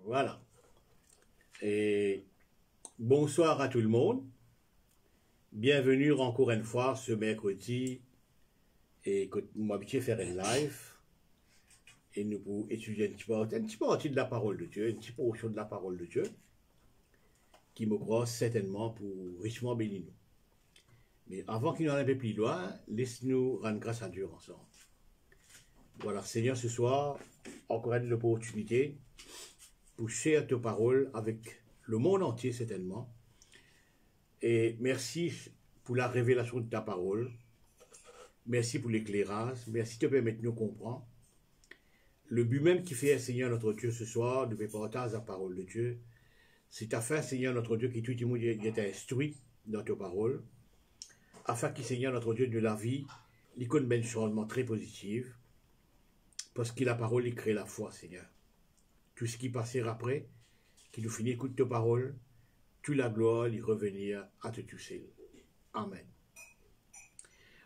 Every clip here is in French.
Voilà. Et bonsoir à tout le monde. Bienvenue encore une fois ce mercredi. Et que nous m'habituons à faire un live. Et nous pour étudier un petit peu de la parole de Dieu, une petite portion de la parole de Dieu, qui me croit certainement pour richement bénir nous. Mais avant qu'il nous en un peu plus loin, laisse-nous rendre grâce à Dieu ensemble. Voilà, Seigneur, ce soir, encore une opportunité pour share ta parole avec le monde entier, certainement. Et merci pour la révélation de ta parole. Merci pour l'éclairage. Merci de permettre de nous comprendre. Le but même qui fait, Seigneur notre Dieu, ce soir, de partager la parole de Dieu, c'est afin, Seigneur notre Dieu, qui tout le monde est instruit dans ta parole, afin que, Seigneur notre Dieu, de la vie, l'icône d'un changement très positif, parce que la parole, il crée la foi, Seigneur. Tout ce qui passera après, qui nous finit écoute ta parole, toute la gloire, il revenir à te toucher. Amen.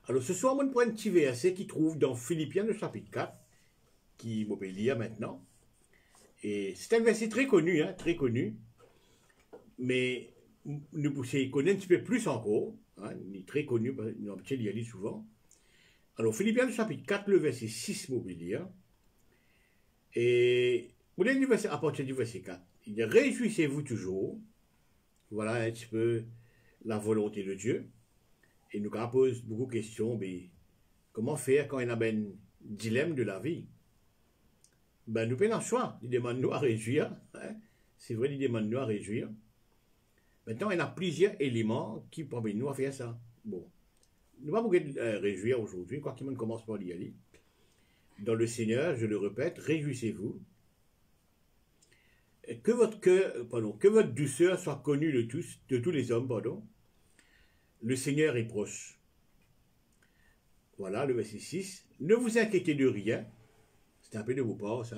Alors ce soir, on prend un petit verset qui trouve dans Philippiens, le chapitre 4, qui m'obéit lire maintenant. Et c'est un verset très connu, très connu, mais nous pouvons connaître un petit peu plus encore. Il est très connu, nous avons y aller souvent. Alors Philippiens, le chapitre 4, le verset 6, m'obéit lire. Et vous voulez du verset, à partir du verset 4. Il dit, réjouissez-vous toujours. Voilà un petit peu la volonté de Dieu. Et nous pose beaucoup de questions. Mais comment faire quand il y a un dilemme de la vie? Ben, nous prenons le choix. Il demande nous à réjouir. C'est vrai, il demande nous à réjouir. Maintenant, il y a plusieurs éléments qui permettent nous à faire ça. Bon. Nous ne pouvons pas réjouir aujourd'hui, quoi qu'il commence par y aller. Dans le Seigneur, je le répète, réjouissez-vous. Que votre douceur soit connue de tous les hommes, Le Seigneur est proche. Voilà, le verset 6. Ne vous inquiétez de rien. C'est un peu de vos parts, ça.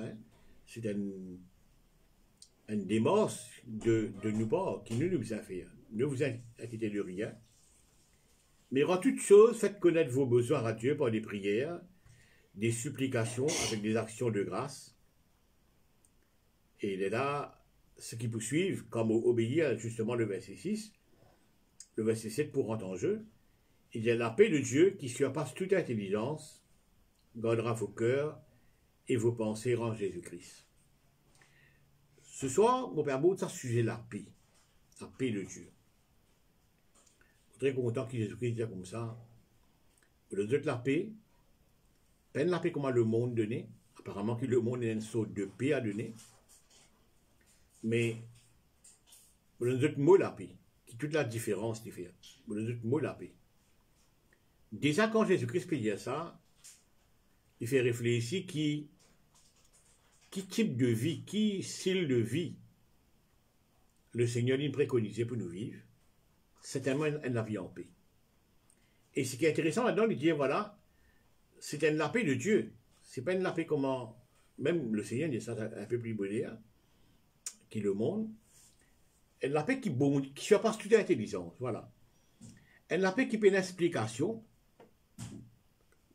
C'est un démence de nous part qui nous a fait. Ne vous inquiétez de rien. Mais en toute chose, faites connaître vos besoins à Dieu par des prières, des supplications avec des actions de grâce. Et il est là, ce qui poursuivent, comme obéir justement le verset 6, le verset 7 pour rentrer en jeu. Il y a la paix de Dieu qui surpasse toute intelligence, gardera vos cœurs et vos pensées en Jésus-Christ. Ce soir, mon père Maud, ça sujet la paix de Dieu. Je suis très content que Jésus-Christ dise comme ça. Le Dieu de la paix, peine la paix comme le monde donné. Apparemment que le monde est une sorte de paix à donner. Mais le Dieu de mot la paix, qui toute la différence diffère. Le Dieu de mot la paix. Déjà quand Jésus-Christ peut dire ça, il fait réfléchir qui type de vie, qui style de vie le Seigneur nous préconisait pour nous vivre. C'est tellement la vie en paix. Et ce qui est intéressant là-dedans, il dit, voilà, c'est la paix de Dieu. C'est pas une la paix comment, même le Seigneur dit ça un peu plus bonheur, qui le monde. Et la paix qui surpasse toute intelligence, voilà. Et la paix qui peut une explication,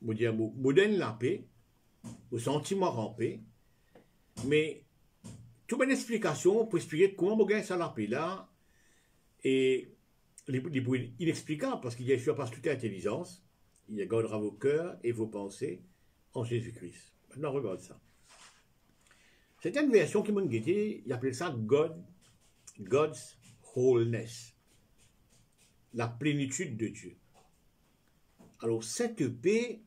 vous dire, vous donne la paix, au sentiment en paix, mais toute une explication pour expliquer comment vous gagnez ça la paix là, et il est inexplicable parce qu'il surpasse toute intelligence, il gardera vos cœurs et vos pensées en Jésus-Christ. Maintenant, regarde ça. C'est une version qui m'a guetté, il appelle ça God's wholeness, la plénitude de Dieu. Alors, cette paix,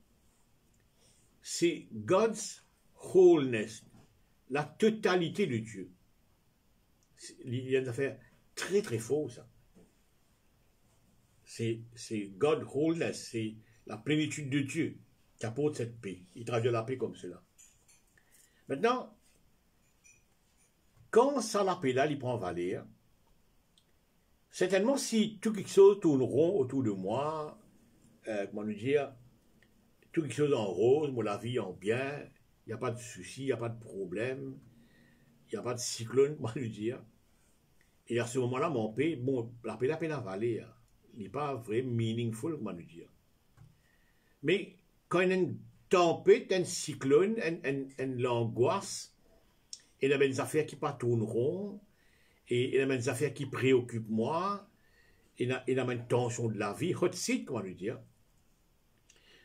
c'est God's wholeness, la totalité de Dieu. Il y a une affaire très très faux, ça. C'est God wholeness, c'est la plénitude de Dieu qui apporte cette paix. Il traduit la paix comme cela. Maintenant, quand ça la paix là, il prend valeur, certainement si tout quelque chose tourne rond autour de moi, comment nous dire, tout quelque chose en rose, moi la vie en bien, il n'y a pas de souci, il n'y a pas de problème, il n'y a pas de cyclone, comment nous dire. Et à ce moment-là, mon paix, bon, la paix la valeur. Il n'est pas vraiment meaningful, comment nous dire. Mais quand il y a une tempête, un cyclone, une angoisse, il y a des affaires qui pas tourneront, et il y a des affaires qui préoccupent moi, il y a une tension de la vie, hot seat, comment le dire.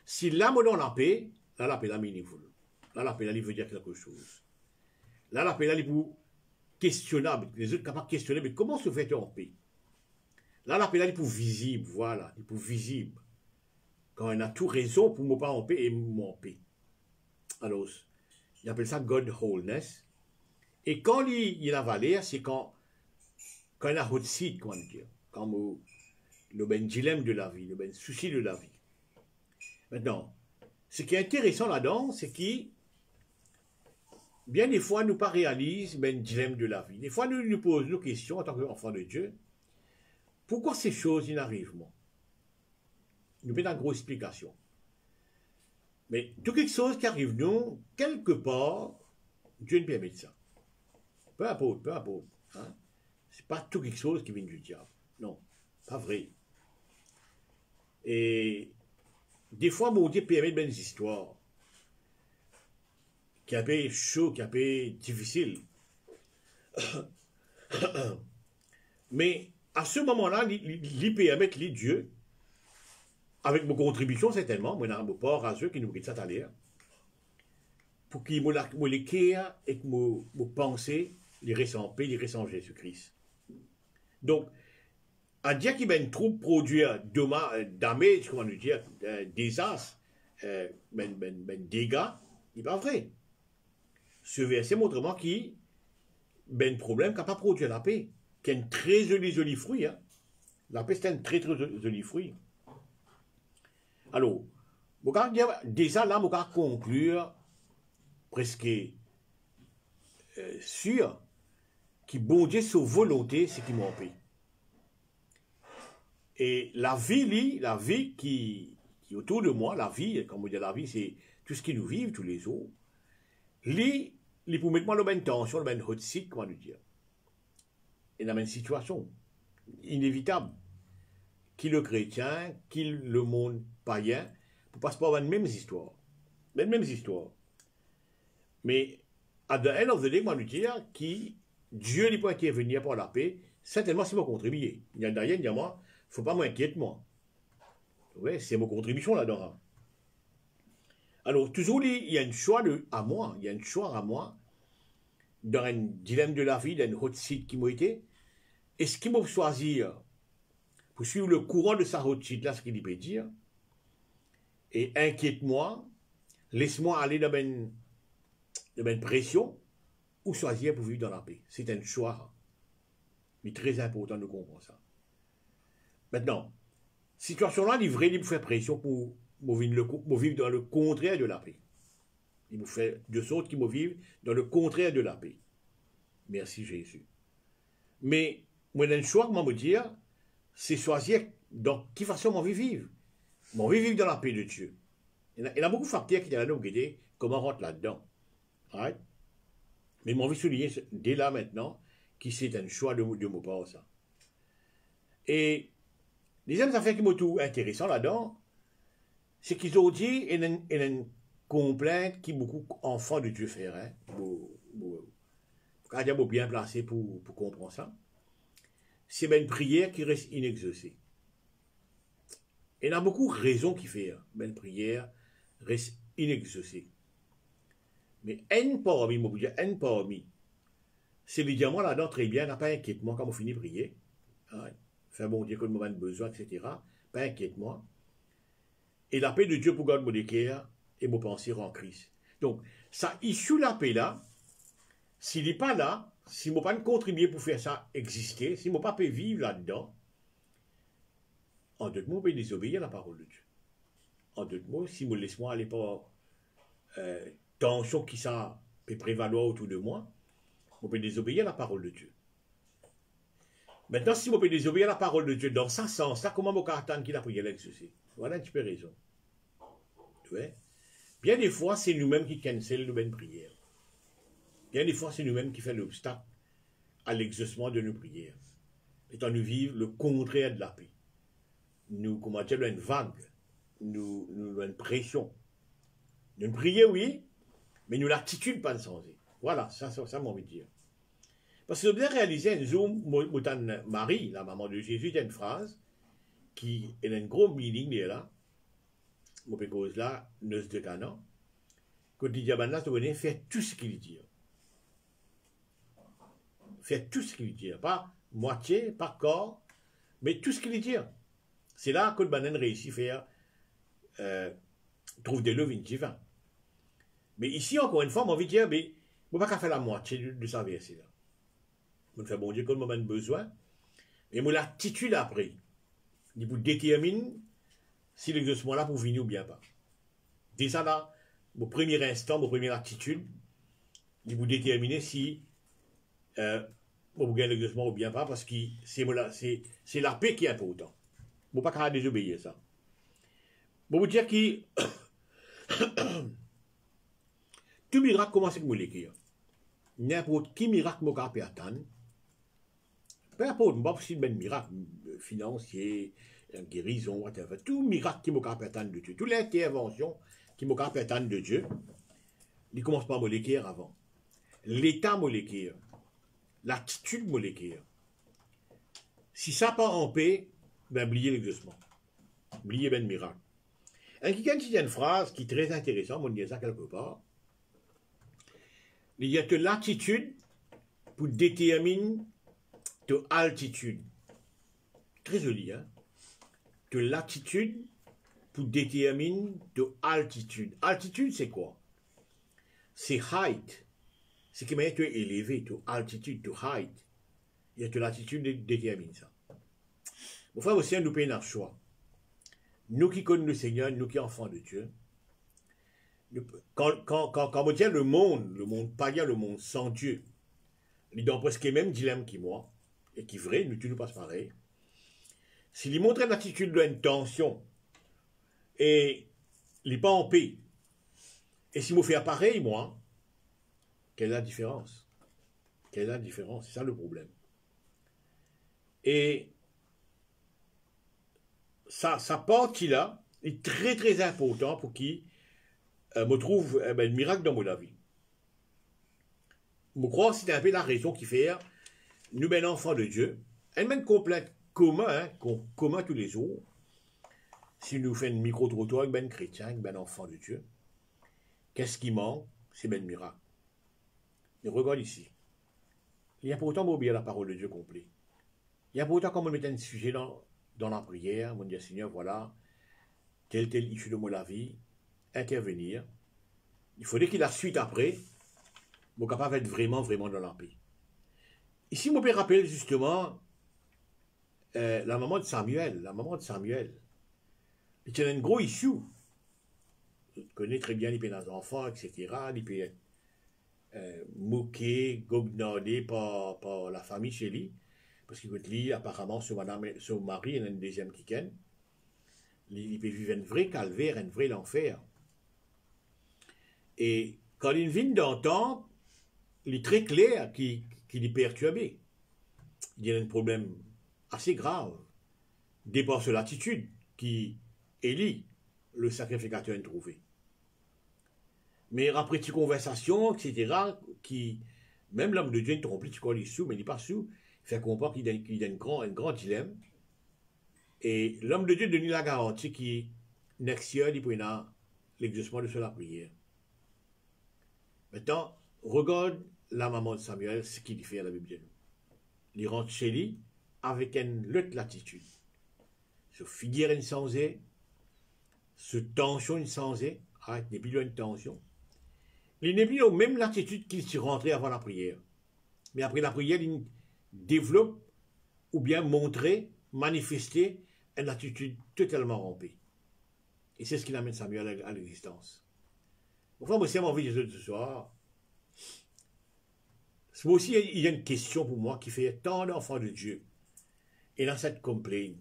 Si là, me donne la paix, là, la paix, là, meaningful. Là, la paix, là, il veut dire quelque chose. Là, la paix, là, il est pour questionnable. Les autres capables de questionner, mais comment se fait-on en paix? Là, la paix, là, il est pour visible, voilà, il est pour visible. Quand on a tout raison pour ne pas en paix et moi en paix. Alors, il appelle ça God wholeness. Et quand il a valeur, c'est quand il a hot seat, comment dire, quand le ben dilemme de la vie, le ben souci de la vie. Maintenant, ce qui est intéressant là-dedans, c'est que bien des fois, nous ne réalisons pas le dilemme de la vie. Des fois, nous nous posons nos questions en tant qu'enfants de Dieu. Pourquoi ces choses n'arrivent pas? Nous mettons une grosse explication. Mais tout quelque chose qui arrive nous, quelque part, Dieu ne permet ça. Peu importe, peu importe. Hein? Ce n'est pas tout quelque chose qui vient du diable. Non, pas vrai. Et des fois, mon Dieu permet de des histoires qui a été chaud, qui a été difficile. Mais à ce moment-là, il permet les dieux, avec mes contributions certainement, moi, mon port à ceux qui nous quittent ça à l'air, pour qu'ils me les créent et que me pensées, les ressemblent, les ressemblent Jésus-Christ. Donc, à dire qu'il y a une troupe produire damage, comment nous dire, désastre, dégâts, il n'est pas vrai. Ce verset montre moi qu'il y a un problème qui n'a pas produit la paix, qui a un très joli fruit. Hein. La paix, c'est un très joli fruit. Alors, déjà là, je vais conclure presque sûr que bon Dieu, sa volonté, c'est qu'il m'en paie. Et la vie qui est autour de moi, la vie, comme on dit, la vie, c'est tout ce qui nous vit tous les jours. Lui, pour mettre moi le même tension, le même hot seat, comment nous dire. Et la même situation, inévitable, qui le chrétien, qui le monde païen, pour pas se avoir les mêmes histoires. Les mêmes histoires. Mais, à the end of the day, comment nous dire, qui Dieu n'est pas intervenir pour la paix, certainement c'est mon contribuer. Il y a d'ailleurs, il y a moi, il ne faut pas m'inquiéter moi. Ouais, c'est mon contribution là-dedans. Alors, toujours, il y a un choix à moi, il y a un choix à moi, dans un dilemme de la vie, dans un hot seat qui m'a été. Est-ce qu'il m'a choisi pour suivre le courant de sa hot seat, là, ce qu'il peut dire, et inquiète-moi, laisse-moi aller dans une pression, ou choisir pour vivre dans la paix. C'est un choix. Mais très important de comprendre ça. Maintenant, situation-là, il vrai, il vous fait pression pour vivre dans le contraire de la paix. Il vous fait de sorte qu'il me vive dans le contraire de la paix. Merci Jésus. Mais, moi, j'ai un choix, comment me dire, c'est choisir dans quelle façon on veut vivre. On veut vivre dans la paix de Dieu. Il y a beaucoup de facteurs qui sont là, comment on rentre là-dedans. Right? Mais j'ai envie de souligner dès là maintenant que c'est un choix de mon part, ça. Et deuxième affaire qui m'a tout intéressant là-dedans, c'est qu'ils ont dit il y a une complainte qui beaucoup d'enfants de Dieu feraient. Quand il bien placé pour comprendre ça. C'est une prière qui reste inexaucée. Et il y a beaucoup de raisons qui font une prière reste inexaucée. Mais un parmi, c'est évidemment là-dedans très bien, n'a pas inquiète-moi quand on finit de prier. Hein, fait bon Dieu que nous avons besoin, etc. Pas inquiète-moi. Et la paix de Dieu pour garder mon équerre et mon penser en Christ. Donc, ça issue la paix là, s'il n'est pas là, si je n'ai pas contribué pour faire ça exister, si je n'ai pas pu vivre là-dedans, en d'autres mots, je peux désobéir à la parole de Dieu. En d'autres mots, si je me laisse moi aller par tension qui ça peut prévaloir autour de moi, je peux désobéir à la parole de Dieu. Maintenant, si je peux désobéir à la parole de Dieu dans ce sens-là, comment je peux attendre qu'il a prié l'exaucer? Voilà un petit peu raison. Tu vois? Bien des fois, c'est nous-mêmes qui cancel nos prières. Bien des fois, c'est nous-mêmes qui faisons l'obstacle à l'exaucement de nos prières. Étant nous vivre le contraire de la paix. Nous, comment dire, une vague, nous une pression. Nous prions, oui, mais nous l'attitude pas de changer. Voilà, ça m'a envie de dire. Parce que bien réalisé, un zoom, Marie, la maman de Jésus, il y a une phrase qui est un gros meaning là, mon pécose là, neuf de Cana, quand il dit à Banna, tu faire tout ce qu'il dit. Faire tout ce qu'il dit. Pas moitié, pas corps, mais tout ce qu'il dit. C'est là que le banane réussit à faire, trouve des leviers divins. Mais ici, encore une fois, j'ai envie de dire, mais on ne peut pas faire la moitié de sa verset là. On fait bon Dieu comme on a besoin, et mon l'attitude après. Il vous détermine si l'exaucement là pour venir ou bien pas. Déjà là, mon premier instant, mon première attitude, il vous déterminer si vous gagnez l'exaucement ou bien pas, parce que c'est la paix qui est importante. Vous ne pouvez pas désobéir ça. Bon, vous dire que tout miracle commence avec mon écrire. N'importe qui miracle mon peut attendre. Peu importe, pas si un miracle financier, une guérison, whatever. Tout miracle qui peut attendre de Dieu, toute l'intervention qui peut attendre de Dieu, il commence par moléculaire avant. L'état moléculaire, l'attitude moléculaire. Si ça part en paix, ben oubliez l'exaucement. Oubliez ben le miracle. Et quelqu'un qui dit une phrase qui est très intéressante, on dit ça quelque part. Il y a de l'attitude pour déterminer de altitude. Très joli, hein? De l'attitude pour déterminer de altitude. Altitude, c'est quoi? C'est height. C'est qui tu es élevé, de altitude, de height. Il y a de l'attitude qui détermine ça. Mon frère aussi, nous payons un choix. Nous qui connaissons le Seigneur, nous qui sommes enfants de Dieu, quand on dit le monde païen, le monde sans Dieu, il est dans presque le même dilemme que moi, et qui est vrai, nous tous passe pareil. S'il montre une attitude d'intention, et il n'est pas en paix, et s'il me fait pareil, moi, quelle est la différence? Quelle est la différence? C'est ça le problème. Et ça partie-là est très très important pour qui me trouve le miracle dans mon vie. Je crois que c'est un peu la raison qui fait nous, ben enfants de Dieu, elle même complète commun tous les jours. Si nous faisons un micro-trottoir avec ben chrétien, avec ben enfant de Dieu, qu'est-ce qui manque? C'est ben miracle. Mais regarde ici. Il y a pourtant oublier la parole de Dieu complet. Il y a pourtant comme on met un sujet dans la prière, on dit Seigneur, voilà, tel issue de la vie, intervenir. Il faudrait qu'il la suite après, pour capable d'être vraiment dans la paix. Ici, mon père rappelle justement la maman de Samuel. Il y a un gros issue. Je connais très bien les pénales d'enfants, etc. Il peut être moqué, goguenardé par la famille chez lui. Parce que lui, apparemment, son mari, il a une deuxième qui ken. Il peut vivre un vrai calvaire, un vrai enfer. Et quand il vient d'entendre, il est très clair qu'il est perturbé. Il y a un problème assez grave, dépasse l'attitude qui Élie, le sacrificateur, a trouvé. Mais après ces conversations, etc., qui, même l'homme de Dieu est trompé, tu crois, il est sous, mais il n'est pas sous, il fait comprendre qu'il a un grand dilemme. Et l'homme de Dieu donne la garantie qu'il next year, il prendra l'exaucement de la prière. Maintenant, regarde la maman de Samuel, ce qu'il fait à la Bible. Il rentre chez lui avec une autre latitude. Se figure une sensée, se tension une sensée, il n'est plus une tension. Il n'est plus la même latitude qu'il s'est rentré avant la prière. Mais après la prière, il développe ou bien montrer, manifester une attitude totalement rompue. Et c'est ce qui amène Samuel à l'existence. Enfin, moi aussi, j'ai envie de dire ce soir, moi aussi, il y a une question pour moi qui fait tant d'enfants de Dieu. Et dans cette complainte,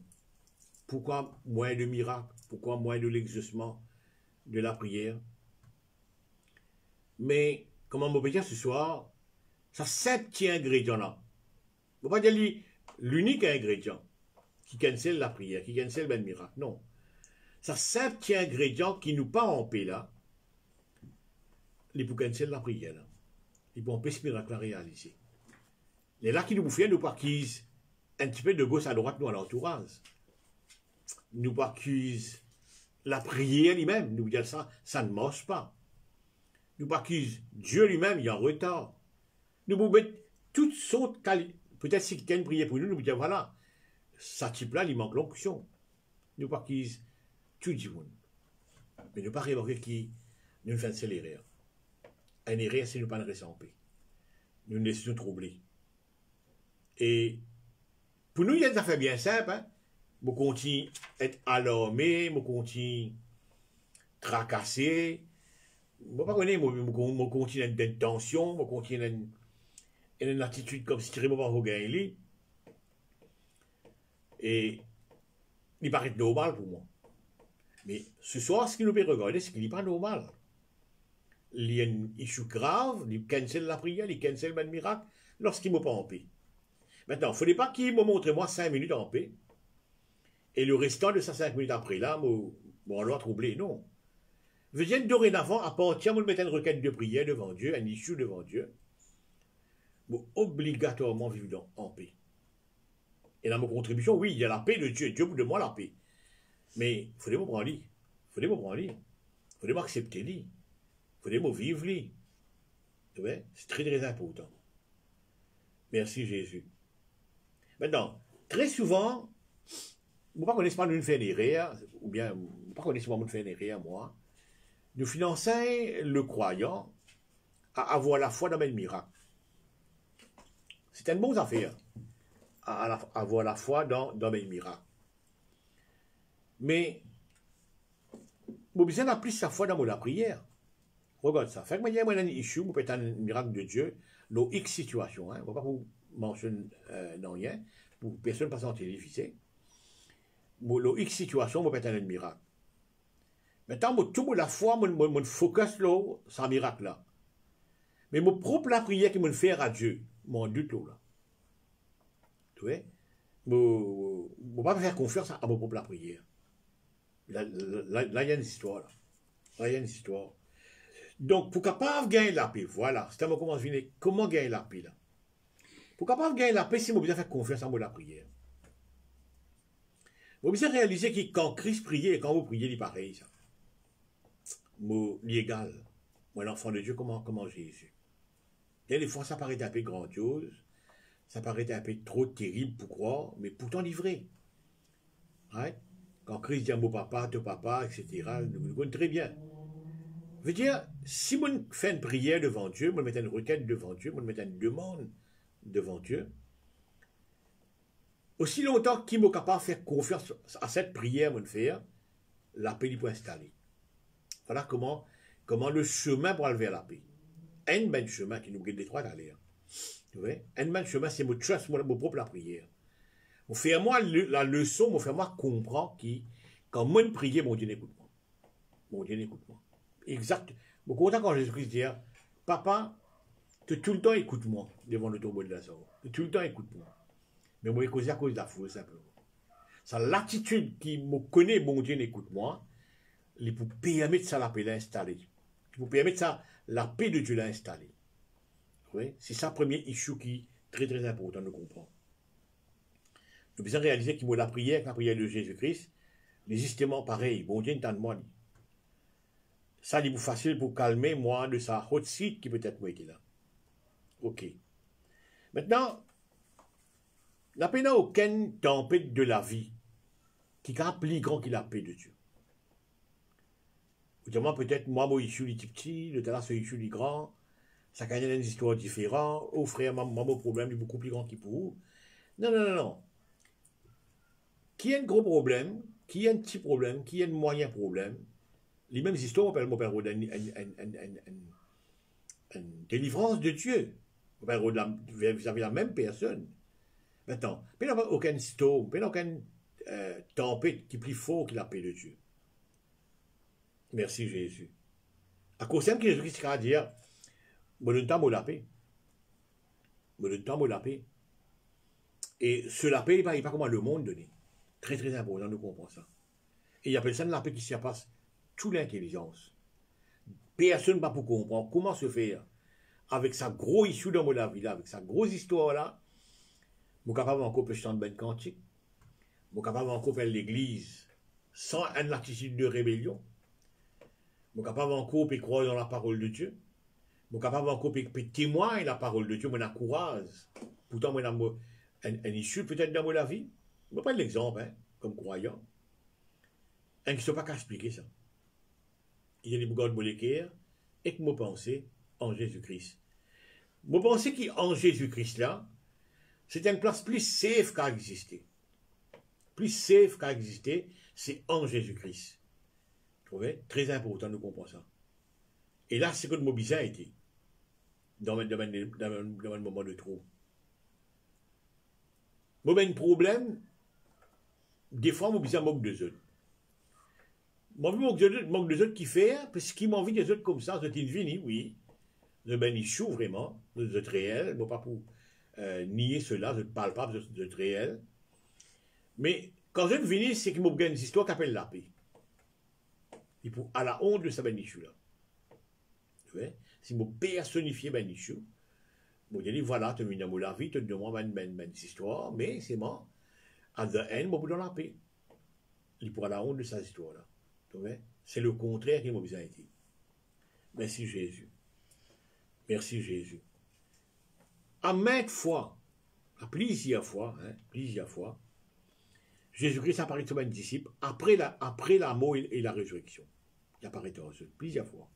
pourquoi moins de miracles? Pourquoi moins de l'exaucement de la prière? Mais, comment on peut dire ce soir, ça 7 petits ingrédients-là. On ne peut pas dire l'unique ingrédient qui cancelle la prière, qui cancelle le miracle. Non. Ça 7 petits ingrédients qui nous pas en paix là, les pour cancel la prière. Là. il peut empêcher ce miracle à réaliser. Les là qui nous font, nous pas qu'ils un petit peu de gauche à droite, nous, à l'entourage. Nous pas qu'ils la prière lui-même, nous dire ça ne marche pas. Nous pas qu'ils Dieu lui-même, il est en retard. Nous vous mettons toutes sortes de qualités. Peut-être si quelqu'un priait pour nous, nous dire voilà, ça type-là, il manque l'onction. Nous pas qu'ils tout dit. Mais ne pas remarquer qui nous fait c'est l'erreur. Un erreur, c'est nous pas rester en paix. Nous nous laissons troubler. Et pour nous, il y a des affaires bien simples. Hein? Je continue à être alarmé, je continue à tracasser. Je ne sais pas connaître, je continue à être en tension, je continue à une attitude comme si je ne pas vous gagner. Et il paraît normal pour moi. Mais ce soir, ce qui nous peut regarder, c'est qu'il n'est pas normal. Il y a une issue grave, il cancelle la prière, il cancelle le miracle lorsqu'il ne m'a pas en paix. Maintenant, il ne faudrait pas qu'il me montre moi 5 minutes en paix. Et le restant de ça 5 minutes après là, on l'a troublé. Non. Je viens dorénavant, à partir de mettre une requête de prière devant Dieu, un issue devant Dieu, pour obligatoirement vivre en paix. Et dans ma contribution, oui, il y a la paix de Dieu. Dieu vous demande la paix. Mais il faudrait me prendre lui. Il faudrait me prendre lui. Il faudrait m'accepter lui. Il faudrait me vivre lui. C'est très très important. Merci Jésus. Maintenant, très souvent, vous ne connaissez pas nous faire des erreurs, ou bien, vous ne connaissez pas nous faire des erreurs, moi. Nous finançons le croyant à avoir la foi dans le miracle. C'est une bonne affaire, à avoir la foi dans le miracle. Mais, vous besoin d'appeler sa foi dans la prière. Regarde ça. Fait que moi, il y a un issue, vous pouvez être un miracle de Dieu, dans X situation. Hein. Je ne vais pas vous mentionner non rien, pour personne ne passe en télévisé. Dans X situation, vous pouvez être un miracle. Maintenant, tout la foi, mon focus là, sur un miracle là. Mais mon propre la prière qui me fait à Dieu, mon doute là. Tu vois? Je ne vais pas faire confiance à mon propre la prière. Là, il y a une histoire. Là, il y a une histoire. Donc, pour capable gagner la paix, voilà, c'est un comment venir. Comment gagner la paix là? Pour capable gagner la paix, c'est besoin faire confiance à la prière. Vous besoin réaliser que quand Christ priait et quand vous priez, il est pareil. Ça. L'égal. Moi, l'enfant de Dieu, comment Jésus. Et des fois, ça paraît un peu grandiose, ça paraît un peu trop terrible pour croire, mais pourtant livré. Right? Quand Christ dit à mon papa, ton papa, etc., nous le connaissons très bien. Je veux dire, si on fait une prière devant Dieu, on met une requête devant Dieu, on met une demande devant Dieu, aussi longtemps qu'il est capable de faire confiance à cette prière, on fait, la paix peut installer. Voilà comment le chemin pour aller vers la paix. Un bon chemin qui nous guide les trois d'aller. Un bon chemin, c'est mon trust, mon propre la prière. On fait moi la leçon, on fait moi comprendre que quand moi prie, mon Dieu n'écoute-moi. Mon Dieu n'écoute-moi. Exact. Bon, content quand Jésus-Christ dit, papa, tu tout le temps écoute-moi devant le tombeau de Lazare. Tu tout le temps écoute-moi. Mais moi, je à cause de la foi, simplement. C'est l'attitude qui me connaît, mon Dieu n'écoute-moi, il peut permettre ça la paix l'installer. Il peut permettre ça, la paix de Dieu l'installer. Oui? C'est ça le premier issue qui est très très important de comprendre. Nous devons réaliser que la prière de Jésus-Christ, est justement pareil. Bon Dieu, n'entend moi. Ça, c'est facile pour calmer moi de sa hot seat qui peut-être moi qui là. Ok. Maintenant, la paix n'a aucune tempête de la vie qui est plus grand que la paix de Dieu. Évidemment, peut-être moi, mon issue est petit, le talent, c'est issue est grand, ça a une histoire différente, oh frère, mon problème est beaucoup plus grand que pour vous. Non, non, non, non. Qui a un gros problème, qui a un petit problème, qui a un moyen problème, les mêmes histoires, on parle d'une délivrance de Dieu. Vous avez la même personne. Maintenant, il n'y a aucun storm, il n'y a aucune tempête qui est plus fort que la paix de Dieu. Merci Jésus. À cause de Jésus-Christ a dit, je donne temps la paix. Je donne temps la paix. Et ce la paix, il n'est pas comme le monde donné. Très très important de comprendre ça. Et il appelle ça la paix qui surpasse toute l'intelligence. Personne ne va pour comprendre comment se faire avec sa gros issue dans mon vie, là, avec sa grosse histoire là, je suis capable encore de chanter ben cantique, je suis capable encore de faire l'église sans une attitude de rébellion, je suis capable encore de croire dans la parole de Dieu, je suis capable encore de témoigner la parole de Dieu, je courage. Pourtant, moi, une issue peut-être dans ma vie, je vais prendre l'exemple, hein, comme croyant, et qui ne sont pas qu'à expliquer ça. Il y a des bougards de moléculaires et que moi pensais en Jésus-Christ. Moi pensais qu'en Jésus-Christ là, c'est une place plus safe qu'à exister. Plus safe qu'à exister, c'est en Jésus-Christ. Vous trouvez? Très important de comprendre ça. Et là, c'est que mon bizarre a été dans un moment de trou. Moi, ben, un problème, des fois, mon bizarre manque de autres. Moi, manque de autres qui fait, parce qu'ils m'envient des autres comme ça, c'est une vie, oui. Je ben, ils chou vraiment, de réel, moi, pas pour nier cela, je ne parle pas de réel. Mais quand je viens, c'est qu'il m'a une histoire qui appelle la paix. Et pour, à la honte de sa benichou là. Tu vois? Si je personnifié benichou, je dis voilà, tu as mis dans la vie, tu te demandes une histoire, mais c'est moi. À the end, je suis dans la paix. Et pour à la honte de sa histoire là. Tu vois? C'est le contraire qui m'a besoin été. Merci Jésus. Merci Jésus. À maintes fois, à plusieurs fois, Jésus-Christ apparaît comme un disciple après la mort et la résurrection. Il apparaît aux autres, plusieurs fois.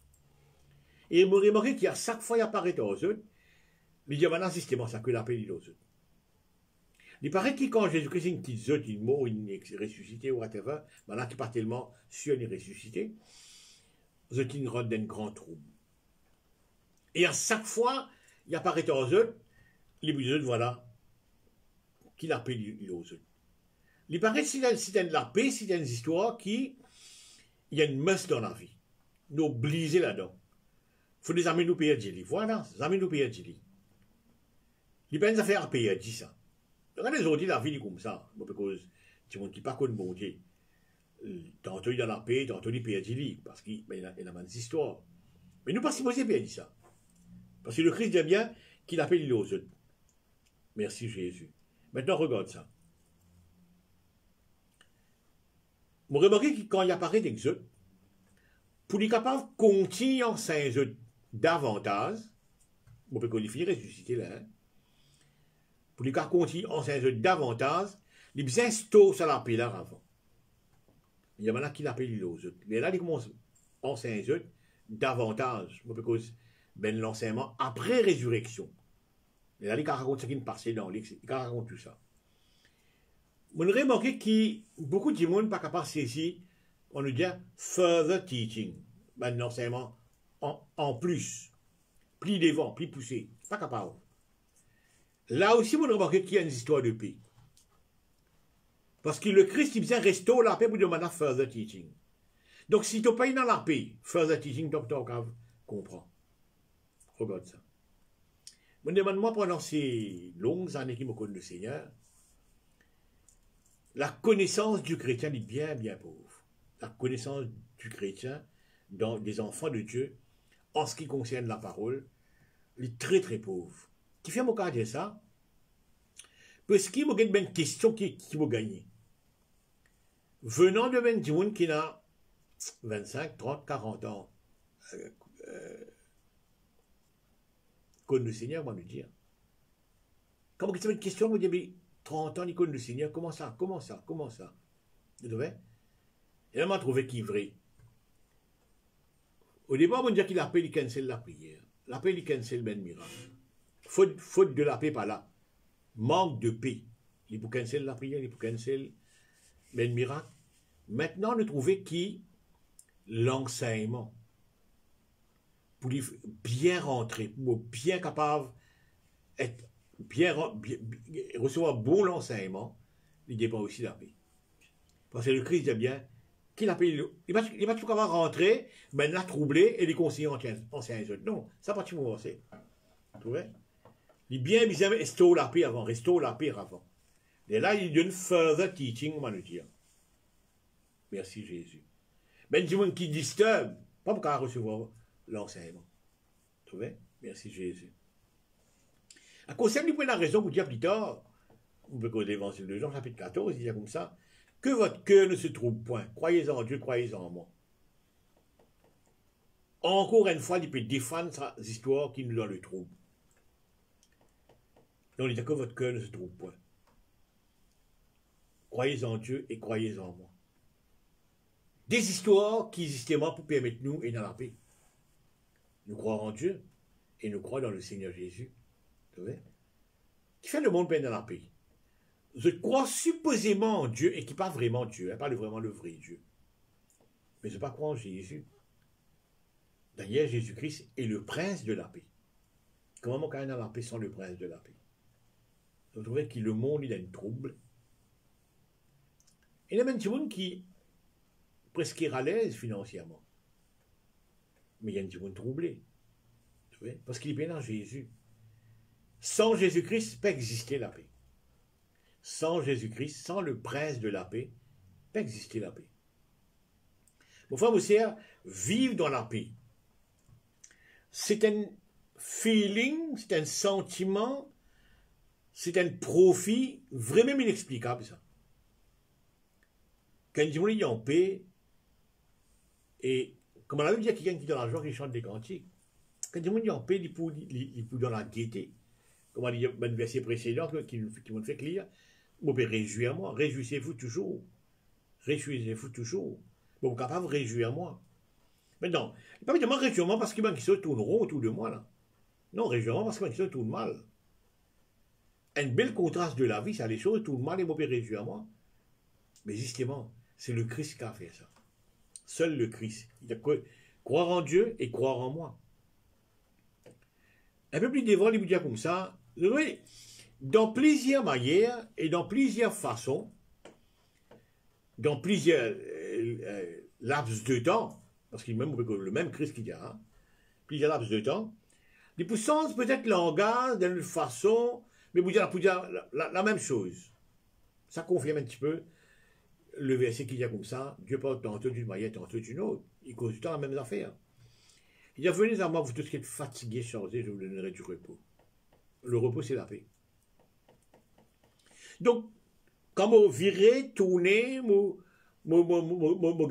Et il m'a remarqué qu'à chaque fois qu'il apparaît aux autres, il dit maintenant systématiquement ça que l'appelle aux autres. Il paraît que quand Jésus-Christ est une petite autre, il mort, il est ressuscité ou whatever, maintenant qu'il n'est pas tellement sûr qu'il est ressuscité, vous êtes une route d'un grand trouble. Et à chaque fois, il apparaît aux autres, les autres, voilà, qu'il appelle aux autres. Il paraît que c'est de la paix, c'est une histoire qui, il y a une messe dans la vie. Nous obliger là-dedans. Il faut des amis nous payer de voilà, des amis nous payer de il n'y a pas une affaire à payer dit ça. Regardez les autres, la vie est comme ça. Parce que tu ne pas qu'on bon Dieu. Tantôt il y a la paix, tantôt il paye de parce qu'il a des histoires. Mais nous pas supposés payer ça. Parce que le Christ dit bien qu'il appelle aux autres. Merci Jésus. Maintenant regarde ça. Vous remarquez que quand il apparaît d'Exode, pour les capables de continuer en Saint-Exode davantage, on peut qualifier ressusciter là, hein, pour les capables de continuer en Saint-Exode davantage, les besoins instaurent ça la paix là avant. Il y a maintenant qui l'appelle les autres. Mais là, il commence en Saint-Exode davantage, on peut cause ben l'enseignement après résurrection. Et là, il raconte ce qui est passé dans il raconte tout ça. Vous remarquez que beaucoup de monde pas capable de saisir, on nous dit further teaching, un enseignement en plus devant, plus poussé, pas capable. Là aussi, vous remarquez qu'il y a une histoire de paix. Parce que le Christ, il vient restaurer la paix pour demander further teaching. Donc, si tu n'as pas dans la paix, further teaching, donc tu comprends. Regarde ça. Je me demande, moi, pendant ces longues années qui me connaissent le Seigneur, la connaissance du chrétien est bien, bien pauvre. La connaissance du chrétien, des enfants de Dieu, en ce qui concerne la parole, est très, très pauvre. Qui fait mon cas dire ça? Parce qu'il y a une question qui m'a gagné. Venant de ben du monde qui a 25, 30, 40 ans, connaît le Seigneur, moi, me dire. Quand il y a une question, je me dis, 30 ans, il connaît le Seigneur, comment ça? Vous savez? Et là, m'a trouvé qui est vrai. Au départ, on dit qu'il appelle, il cancelle la prière. L'appel, il cancelle ben miracle. Faute de la paix par là. Manque de paix. Il peut cancel la prière, il peut cancel ben miracle. Maintenant, on a trouvé qui? L'enseignement. Pour bien rentrer, pour bien capable être recevoir bon l'enseignement, il dépend aussi de la paix. Parce que le Christ dit bien qu'il a payé. Il va tout capable rentrer, mais l'a troublé et les conseiller anciens les autres. Non, ça pas tout commencer. Tu vois? Il bien restaure la paix avant, Et là, il donne further teaching, on va nous dire. Merci Jésus. Mais du monde qui disturbe, pas pour recevoir l'enseignement. Tu vois? Merci Jésus. À cause de la raison, vous dire plus tard, vous pouvez connaître l'évangile de Jean, chapitre 14, il dit comme ça, que votre cœur ne se trouble point. Croyez en Dieu, croyez en moi. Encore une fois, il peut défendre ces histoires qui nous donnent le trouble. Donc, il dit que votre cœur ne se trouble point. Croyez en Dieu et croyez en moi. Des histoires qui existent pour permettre nous et dans la paix. Nous croire en Dieu et nous croire dans le Seigneur Jésus. Vous voyez? Qui fait le monde bien dans la paix. Je crois supposément en Dieu et qui n'est pas vraiment Dieu, pas vraiment le vrai Dieu. Mais je ne pas croire en Jésus. D'ailleurs, Jésus-Christ est le prince de la paix. Comment on peut dans la paix sans le prince de la paix? Vous trouvez que le monde il a une trouble. Et il y a même des gens qui presque à l'aise financièrement. Mais il y a des gens troublés. Parce qu'il est bien dans Jésus. Sans Jésus-Christ, il peut exister la paix. Sans Jésus-Christ, sans le prince de la paix, il peut exister la paix. Mon frère, mon sœur, vivre dans la paix. C'est un feeling, c'est un sentiment, c'est un profit vraiment inexplicable, ça. Quand on dit en paix, et comme on a vu, il y a quelqu'un qui est dans la joie qui chante des cantiques. Quand on dit en paix, il peut dans la gaieté. Comme on dit dans le verset précédent qui m'ont fait lire, vous pouvez réjouir moi, réjouissez-vous toujours. Réjouissez-vous toujours. Vous êtes capable de réjouir moi. Maintenant, pas évidemment réjouir parce qu'ils se tourneront autour de moi là. Non, réjouir parce qu'ils se tournent mal. Un bel contraste de la vie, ça les choses tournent mal et vous pouvez réjouir moi. Mais justement, c'est le Christ qui a fait ça. Seul le Christ. Il a croire en Dieu et croire en moi. Un peu plus devant, il vous dit comme ça, vous voyez, dans plusieurs manières et dans plusieurs façons, dans plusieurs laps de temps, parce qu'il y a même le même Christ qui dit, hein, plusieurs laps de temps, des puissances peut-être langage, d'une façon, mais vous dire la même chose. Ça confirme un petit peu le verset qui dit comme ça, Dieu parle tantôt d'une manière, tantôt d'une autre. Il cause du temps la même affaire. Il dit, venez à moi, vous tous qui êtes fatigués, chargés, je vous donnerai du repos. Le repos, c'est la paix. Donc, quand vous virez, tournez, vous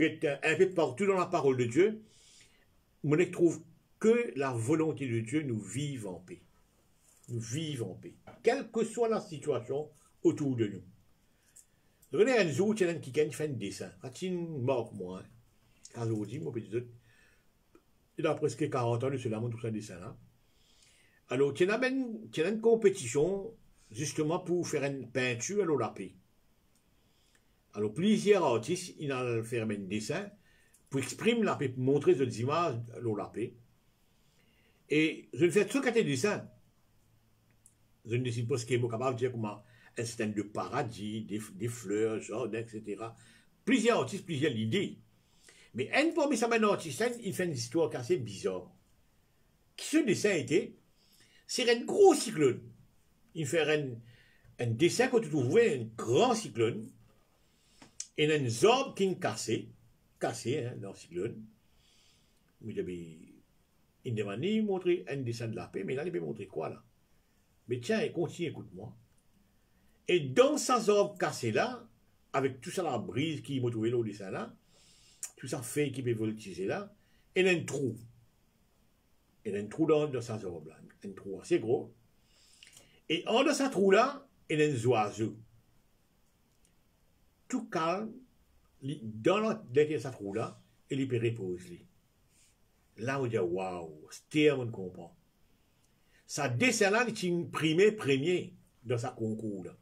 êtes un peu partout dans la parole de Dieu, vous ne trouvez que la volonté de Dieu nous vive en paix. Nous vivons en paix. Quelle que soit la situation autour de nous. Vous voyez, un jour, il y a quelqu'un qui fait un dessin. Il marque moi. Quand je vous dis, mon petit autre, il a presque 40 ans de cela, tout ça dessin là. Alors, il y a une compétition, justement, pour faire une peinture à la paix. Alors, plusieurs artistes, ils ont fait un dessin pour exprimer la paix, pour montrer des images à la paix. Et je ne fais que des dessins. Je ne dessine pas ce qui est capable de dire comment un système de paradis, des fleurs, jardins, etc. Plusieurs artistes, plusieurs idées. Mais un parmi ça, un artiste, il fait une histoire assez bizarre. Qui ce dessin était? C'est un gros cyclone. Il fait un dessin que tu trouves un grand cyclone. Et un arbre qui est cassé hein, dans le cyclone. Il demande de montrer un dessin de la paix, mais là, il peut montrer quoi là? Mais tiens, continue, écoute-moi. Et dans ces arbres cassés là, avec tout ça, la brise qui m'a trouvé là au dessin là, tout ça fait qui peut voltiger là, il y a un trou. Il y a un trou dans ces arbres là, un trou assez gros. Et en de ce trou là, il y a un oiseau. Tout calme, derrière ce trou là, il peut reposer. Là, on dit waouh, c'est on comprend. Ça dessin là, il est imprimé premier dans sa concours là.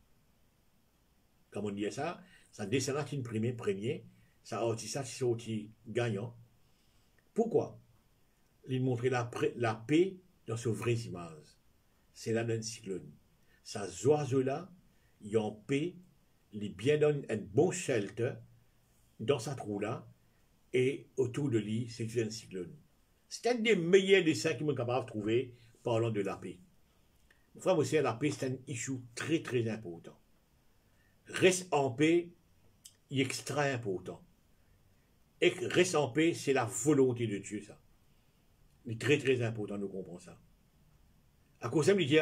Comme on dit ça, ça dessin là, il est imprimé premier, ça c'est sorti gagnant. Pourquoi? Il montrait la paix dans ce vrai image. C'est là dans le cyclone. Ces oiseaux-là, ils ont paix, ils bien donnent un bon shelter dans sa trou-là, et autour de lui, c'est un cyclone. C'est un des meilleurs dessins qu'ils sont capables de trouver parlant de la paix. Mon frère, monsieur, la paix, c'est un issue très, très important. Reste en paix, il est extra important. Et reste en paix, c'est la volonté de Dieu, ça. Il est très, très important de comprendre ça. À cause de ça, il dit,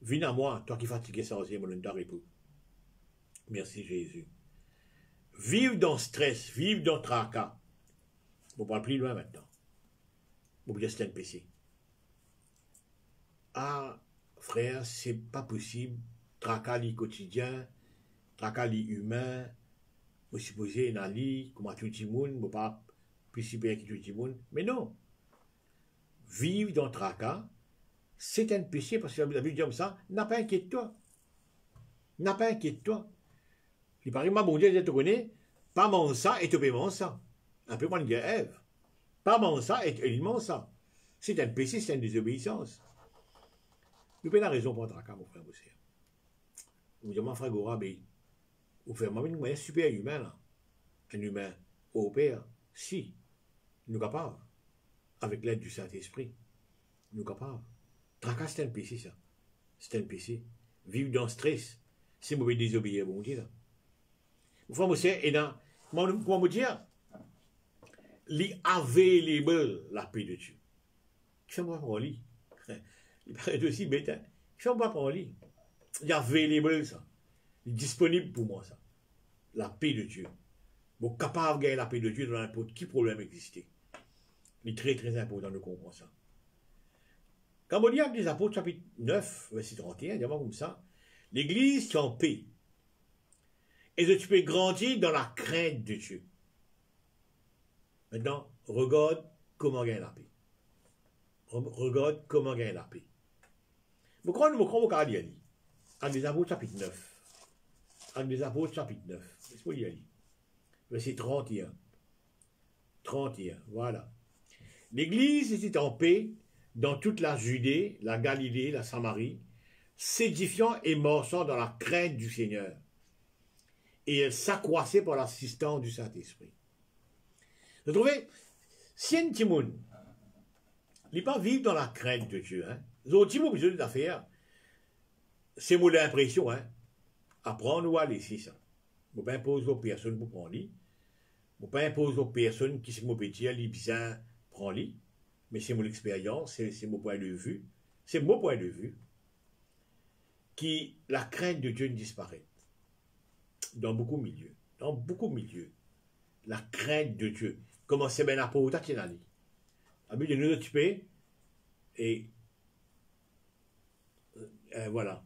viens à moi, toi qui fatigues sans y mon repos. Merci Jésus. Vivre dans stress, vivre dans tracas. On ne parle plus loin maintenant. On peut dire c'est un péché. Ah, frère, c'est pas possible. Tracas quotidien, tracas humain, vous supposez dans lit, comme à tout le monde, vous pas plus super que tout le monde. Mais non. Vivre dans tracas, c'est un péché parce que la Bible dit comme ça, n'a pas inquiète-toi. N'a pas inquiète-toi. Il paraît, ma bon Dieu, je te connais, pas mon ça et te paiement ça. Un peu moins de Ève. Pas mon ça et élimine ça. C'est un péché, c'est une désobéissance. Nous avons la raison pour tracas, mon frère Bossé. Vous dites, mon frère Gora, mais vous faites moi un super humain, là. Un humain au Père. Si, nous sommes capables. Avec l'aide du Saint-Esprit. Nous sommes capables. Tracas, c'est un péché, ça. C'est un péché. Vivre dans le stress, c'est mauvais désobéir, mon Dieu, là. Mon frère Bossé, et dans, comment vous dire, available, la paix de Dieu. Qui fait moi pour lit. Il paraît aussi bête, hein. Qui fait moi pour lit. Il est available, ça. Il est disponible pour moi, ça. La paix de Dieu. Vous êtes capable de gagner la paix de Dieu dans n'importe quel problème existait. Il est très très important de comprendre ça. Quand on dit à des apôtres, chapitre 9, verset 31, il dit comme ça, l'Église est en paix. Et que tu peux grandir dans la crainte de Dieu. Maintenant, regarde comment gagner la paix. Regarde comment gagner la paix. Vous croyez que nous croyons qu'à aller. Actes des apôtres, chapitre 9. Actes des apôtres, chapitre 9. Laisse-moi y aller. Verset 31. 31, voilà. L'Église était en paix dans toute la Judée, la Galilée, la Samarie, s'édifiant et marchant dans la crainte du Seigneur. Et elle s'accroissait par l'assistance du Saint-Esprit. Vous trouvez, si un petit monde, il n'est pas vivre dans la crainte de Dieu, hein. Les autres mots besoin d'affaires, c'est mon impression, hein. Apprendre ou à laisser ça. Je ne peux pas imposer aux personnes pour prendre lit. Je ne peux pas imposer aux personnes qui se m'ont dit, les bizarres, prendre lit. Mais c'est mon expérience, c'est mon point de vue. C'est mon point de vue. Que la crainte de Dieu ne disparaît. Dans beaucoup de milieux. Dans beaucoup de milieux. La crainte de Dieu. Comment c'est bien la peau, t'as qu'il a dit. À but de nous occuper. Et voilà.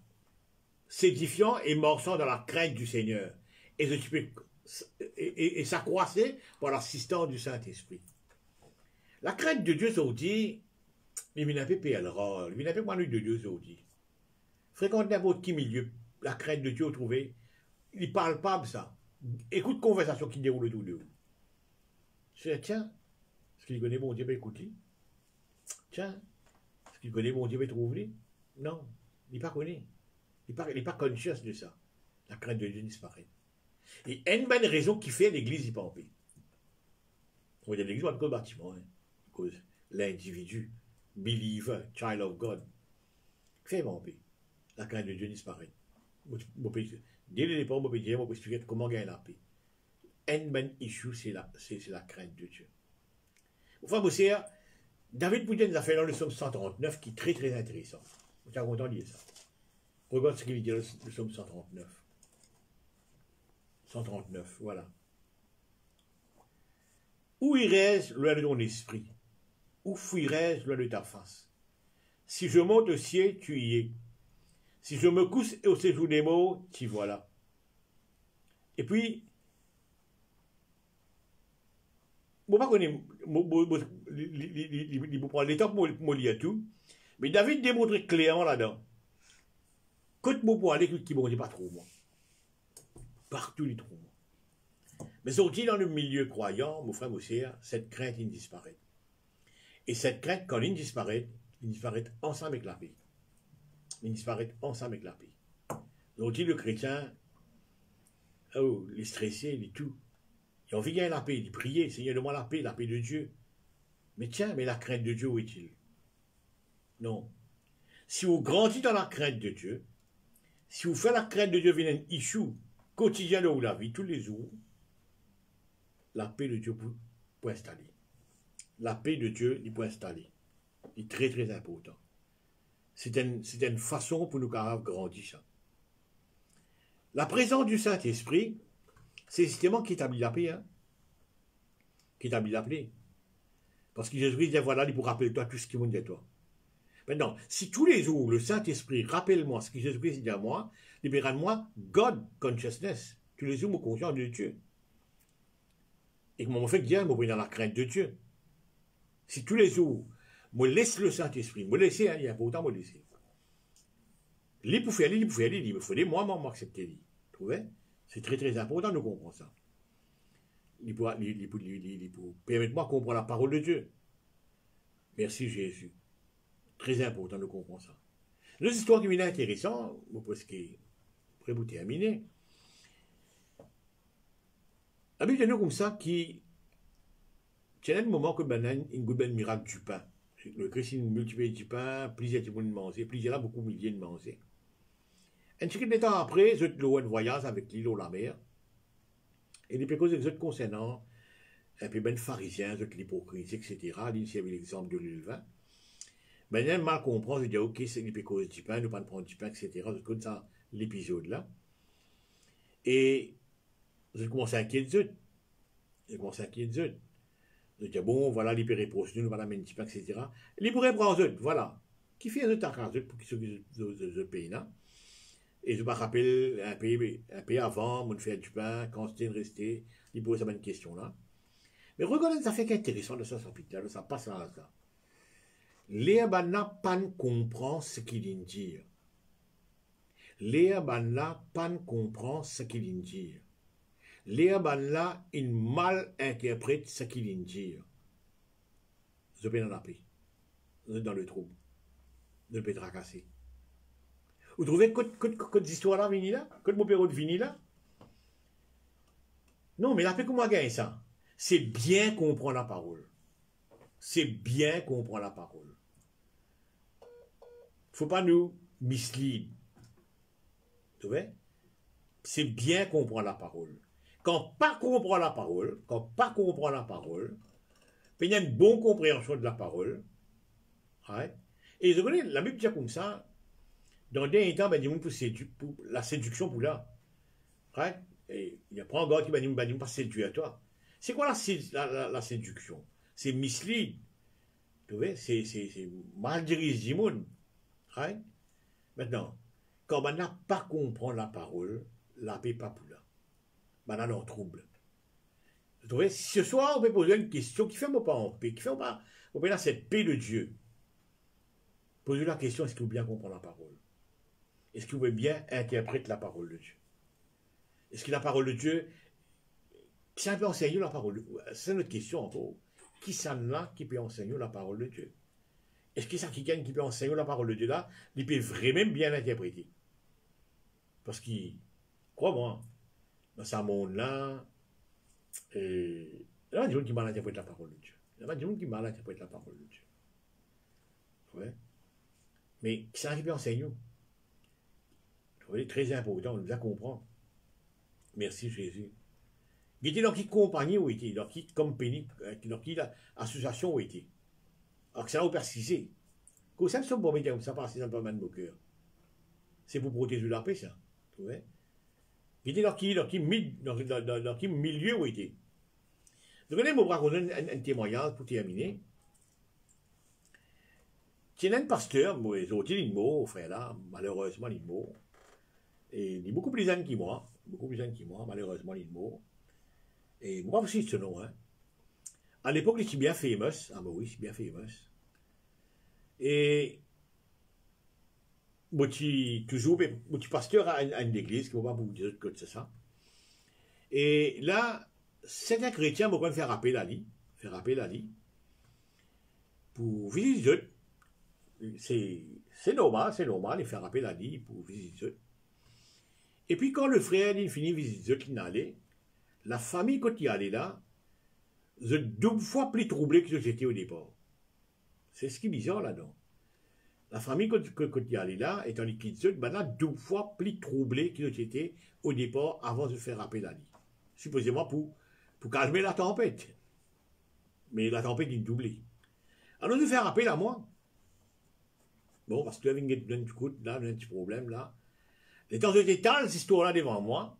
S'édifiant et marchant dans la crainte du Seigneur. Et s'accroisser par l'assistance du Saint-Esprit. La crainte de Dieu, ça vous dit, il vient un peu pèlerin, il vient un peu moins de Dieu, ça vous dit. Fréquente n'importe qui milieu, la crainte de Dieu, vous trouvez, il ne parle pas de ça. Écoute conversation qui déroule autour de vous. Je dis, tiens, est-ce qu'il connaît mon Dieu, ben écoutez. Tiens, est-ce qu'il connaît mon Dieu, ben trouve-le. Non, il n'est pas connu. Il n'est pas conscient de ça. La crainte de Dieu disparaît. Et une bonne raison qui fait l'Église n'est pas en paix. On va dire l'Église, on va pas le bâtiment, hein, cause l'individu, believer, child of God, fait en paix. La crainte de Dieu disparaît. Dès le départ, on peut dire, on peut expliquer comment gagner la paix. Une bonne issue, c'est la crainte de Dieu. Enfin, monsieur, David Poudien nous a fait dans le psaume 139 qui est très très intéressant. Vous êtes content de lire ça. Regarde ce qu'il dit dans le psaume 139. 139, voilà. Où irais-je loin de ton esprit? Où fuirais-je loin de ta face? Si je monte au ciel, tu y es. Si je me couche au séjour des morts, t'y voilà. Et puis, je ne sais pas il prend l'état pour me lire tout, mais David démontre clairement là-dedans. Quand je peux aller, qui ne pas trop, moi. Partout, il trouve. Mais sorti dans le milieu croyant, mon frère, mon sœur, cette crainte, il disparaît. Et cette crainte, quand il disparaît ensemble avec la paix. Il disparaît ensemble avec la paix. Sorti le chrétien, oh, il est stressé, il est tout. Il a envie de gagner la paix, il prie, Seigneur, donne-moi la paix de Dieu. Mais tiens, mais la crainte de Dieu, où est-il? Non. Si vous grandissez dans la crainte de Dieu, si vous faites la crainte de Dieu venir un issue quotidien de la vie, tous les jours, la paix de Dieu peut installer. La paix de Dieu, il peut installer. C'est très très important. une façon pour nous grandir ça. La présence du Saint-Esprit, c'est justement qui établit la paix, hein? Qui établit la paix. Parce que Jésus dit, voilà, il pour rappeler toi tout ce qui m'a dit à toi. Maintenant, si tous les jours, le Saint-Esprit rappelle-moi ce que Jésus-Christ dit à moi, libérera de moi God consciousness. Tous les jours, je me conscient de Dieu. Et que mon fait dire, je me dans la crainte de Dieu. Si tous les jours, je laisse le Saint-Esprit, je laisse, hein, il y a pas autant me laisser. Il pour faire, il me faut des moi, m'accepter. Vous trouvez? C'est très très important de comprendre ça. Il pour permettre moi de comprendre la parole de Dieu. Merci Jésus. Très important de comprendre ça. L'autre histoire qui m'est intéressante, parce que après vous terminer. La Bible dit comme ça qui tient un moment que une goubelle miracle du pain. Le Christ multiplie du pain, plusieurs de manger, plusieurs beaucoup milliers de manger. Un petit temps après, je te un voyage avec l'île ou la mer. Et les pécos des autres concernant un peu ben pharisiens, l'hypocrisie, etc. Ici, il y avait l'exemple de l'huile vin. Ben, il y a mal comprendre, je dis, ok, c'est les pécos du pain, nous pas prendre du pain, etc. C'est comme ça, l'épisode là. Et je commence à inquiéter. Je commence à inquiéter. Je dis, bon, voilà, les péréproches, nous, voilà, mettre du pain, etc. Les pourraient prendre eux, voilà. Qui fait un autre pour qu'ils se pays là. Et je me rappelle un pays avant, on fait du pain, quand c'était resté, il posait cette question là. Mais regardez, ça fait qu'intéressant de ça, chapitre-là, ça passe à ça. Léa pan comprend ce qu'il dit. Léa pan comprend ce qu'il dit. Léa il mal interprète ce qu'il dit. Je vais dans la paix. Je suis dans le trouble. Je vais tracasser. Vous trouvez que l'histoire là vini là? Que mon père vini là? Non, mais la paix, comment gagner ça? C'est bien comprendre la parole. C'est bien comprendre la parole. Il ne faut pas nous mislead. Tu vois? C'est bien comprendre la parole. Quand pas comprendre la parole, il y a une bonne compréhension de la parole. Right? Et je connais, la Bible dit comme ça, dans le dernier temps, il y a pour la séduction pour là. Right? Et il y a pas encore qui va dire pas séduire à toi. C'est quoi la séduction? C'est mislead. Tu vois? C'est mal dirigé du monde. Right? Maintenant, quand on n'a pas compris la parole, la paix pas pour là. On a un trouble. Vous trouvez? Ce soir, on peut poser une question qui ne fait pas en paix, qui fait pas cette paix de Dieu. Posez la question, est-ce que vous bien comprendre la parole? Est-ce que vous pouvez bien interpréter la parole de Dieu? Est-ce que la parole de Dieu, qui ça peut enseigner la parole de Dieu? C'est notre question encore. Qui ça là qui peut enseigner la parole de Dieu? Est-ce que ça qui gagne qui peut enseigner la parole de Dieu là, il peut vraiment bien l'interpréter? Parce qu'il, crois-moi, dans ce monde-là, il y a des gens qui mal interprètent la parole de Dieu. Il y a des gens qui mal interprètent la parole de Dieu. Ouais. Mais qui ça qui peut enseigner? C'est très important, on nous a comprendre. Merci Jésus. Il était dans qui compagnie où il était, dans qui compagnie, dans qui association où il était. Alors que ça n'a pas persisté. Quand ça ne sont pas comme ça, parce que ça ne pas mal de cœur. C'est pour protéger la paix, ça. Tu vois? Il était dans qui milieu où il était. Donc, je vais vous raconter un témoignage pour terminer. C'est un pasteur, moi, ils ont dit mot, frère là, malheureusement, il est mort. Et il est beaucoup plus jeune que moi, malheureusement, il est mort. Et moi aussi, ce nom, hein. À l'époque, il était bien famous. Ah, bah oui, c'est bien famous. Et, moi, toujours, moi, pasteur à une église, qui ne va pas vous dire que c'est ça. Et là, c'est un chrétien, moi, quand faire appel à lui, pour visiter. C'est normal, il fait appel à lui pour visiter. Et puis, quand le frère, il finit visiter, il allait, la famille, quand il allait là, c'est 2 fois plus troublé que j'étais au départ. C'est ce qui est bizarre là-dedans. La famille, quand il allait là, étant liquide, ben là, 2 fois plus troublé que j'étais au départ avant de faire appel à lui. Supposément pour calmer la tempête. Mais la tempête est doublée. Alors, de faire appel à moi. Bon, parce que là, il y a un petit problème là. Et quand je détale cette histoire-là devant moi,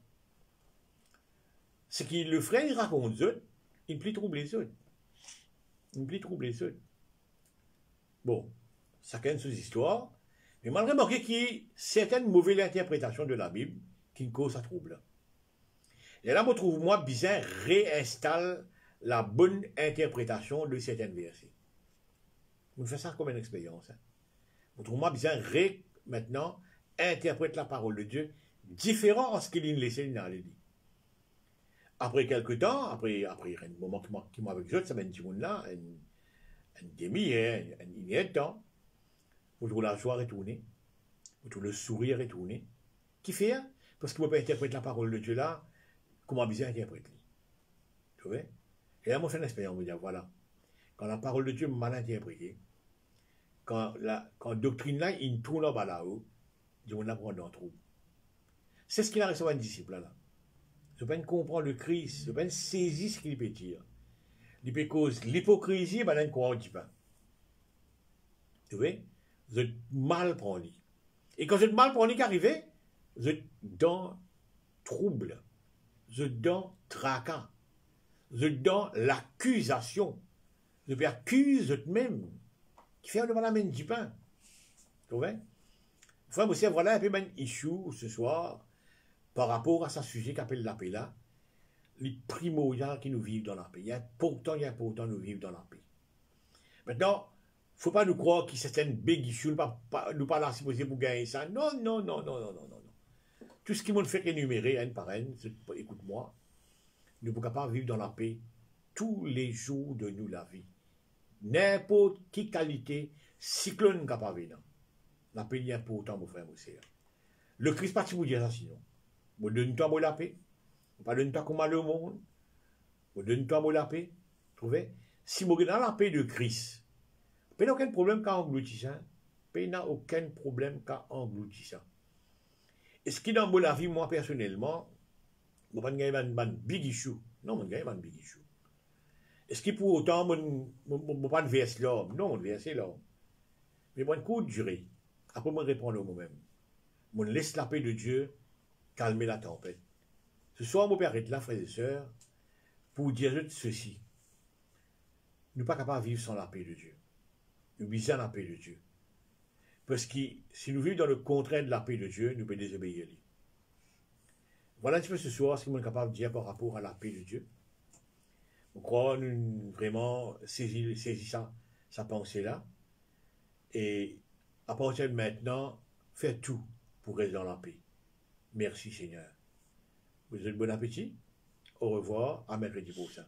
c'est que le frère, il raconte ça, il me plie troubler ça. Il me plie troubler ça. Bon, chacun ses histoires. Mais moi, j'ai remarqué qu'il y a certaines mauvaises interprétations de la Bible qui me causent à trouble. Et là, je trouve, moi, bizarre, réinstalle la bonne interprétation de certains versets. Je fais ça comme une expérience. Hein. Je trouve, moi, bizarre, maintenant, interprète la parole de Dieu différent à ce qu'il laissait dans les dit. Après quelques temps, après un moment qui m'a avec eux, ça m'a dit, là, un demi, un temps, vous trouvez la joie retournée, vous trouvez le sourire retourné. Qui fait? Parce qu'il ne peut pas interpréter la parole de Dieu là, comment bien interpréter. Tu vois? Et là, moi, je fais une expérience, je me dis, voilà, quand la parole de Dieu est mal interprétée, quand la doctrine là, il tourne en bas là-haut, on apprend dans le trou. C'est ce qu'il a reçu un disciple là. Je peux comprendre le Christ, je peux saisir ce qu'il peut dire. Il peut cause l'hypocrisie, ben, on ne dit pas. Tu vois? Vous êtes mal prendre. Et quand vous êtes mal prendre qui arrive, vous êtes dans trouble, vous êtes dans tracas, vous êtes dans l'accusation. Vous accusez vous-même. Qui fait devant la main du pain. Tu vois? Enfin, aussi, voilà un peu un issue ce soir par rapport à ce sujet qu'appelle la paix là. Les primordiaux qui nous vivent dans la paix. Il y a pourtant nous vivre dans la paix. Maintenant, il ne faut pas nous croire qu'il c'est une big issue, nous pas là supposé pour gagner ça. Non, non, non, non, non, non, non. Tout ce qui m'ont fait énumérer, un par un, écoute-moi, nous ne pouvons pas vivre dans la paix tous les jours de nous la vie. N'importe quelle qualité, cyclone capable vivre. La paix est important, mon frère, mon sœur. Le Christ parti vous dire ça sinon. Vous donne-toi la paix. Vous pas donne-toi comment le monde. Vous donne-toi la paix. Trouvez? Si vous êtes dans la paix de Christ, il n'y a aucun problème qu'à engloutir ça. Il n'y a aucun problème qu'à engloutir ça. Et ce qui est dans la vie, moi personnellement, je ne vais pas gagner un big issue. Non, je ne gagne pas un big issue. Est-ce que pour autant, je ne vais pas verser là? Non, je verser là. Mais moi, un coup de durée. Après, je répondre à moi-même. Je laisse la paix de Dieu calmer la tempête. Ce soir, mon père est là, frères et sœurs, pour dire ceci. Nous ne sommes pas capables de vivre sans la paix de Dieu. Nous visons la paix de Dieu. Parce que si nous vivons dans le contraire de la paix de Dieu, nous pouvons désobéir. Voilà un petit peu ce soir ce que nous sommes capables de dire par rapport à la paix de Dieu. Je crois que nous vraiment saisir sa pensée-là. Et à partir de maintenant, faire tout pour rester dans la paix. Merci Seigneur. Vous êtes bon appétit. Au revoir. À mercredi prochain.